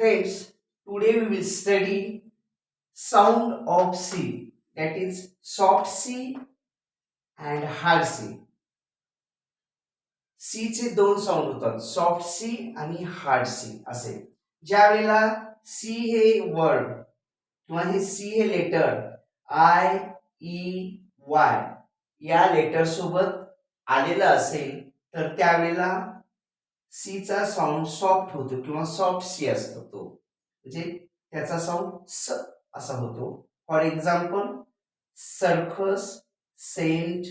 Friends, today we will study sound of C, that is soft C and hard C. C चे दोन sound होतात, soft C आणि hard C असे. ज्या वेळेला सी हे वर्ड किंवा हे सी हे लेटर आय ई वाय या लेटर सोबत आलेलं असेल तर त्यावेळेला सी चा साऊंड सॉफ्ट होतो किंवा सॉफ्ट सी असतो, तो म्हणजे त्याचा साऊंड स असा होतो. For example circus, cent,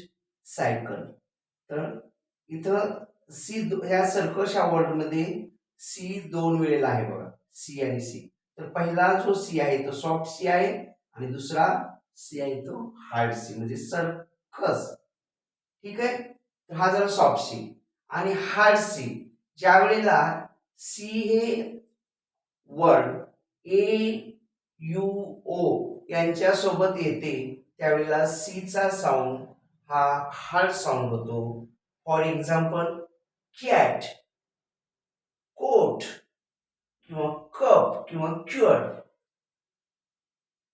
cycle. तर इथं सी ह्या सर्कस या वर्ड मध्ये सी दोन वेळेला आहे बघा, सी आणि सी. तर पहिला जो सी आहे तो सॉफ्ट सी आहे आणि दुसरा सी आहे तो हार्ड सी म्हणजे सर्कस. ठीक आहे, तर हा झाला सॉफ्ट सी. आणि हार्ड सी, ज्या वेळेला सी हे वर्ड ए यू ओ यांच्या सोबत येते त्यावेळेला सी चा साऊंड हा हार्ड साऊंड होतो. फॉर एक्झाम्पल कॅट, कोट किंवा कप किंवा cure.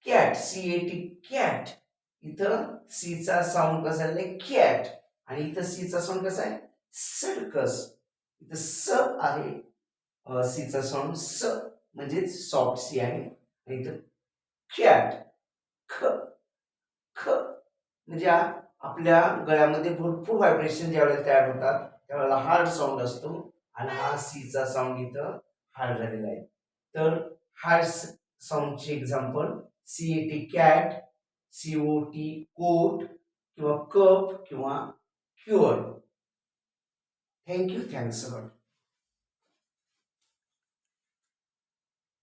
Cat, C A T, cat. इथं सी चा साऊंड कसा आहे कॅट आणि इथं सी चा साऊंड कसा आहे सर्कस. इथं स आहे, सी चा साऊंड स म्हणजे सॉफ्ट सी आहे आणि इथं कॅट ख ख म्हणजे आपल्या गळ्यामध्ये भरपूर व्हायब्रेशन ज्यावेळेला तयार होतात त्यावेळेला हार्ड साऊंड असतो आणि हा सी चा साऊंड इथं हार्ड झालेला आहे. तर हार्ड साऊंडचे example C A T cat, C O T coat किंवा कप किंवा cure. Thank you, thanks a lot.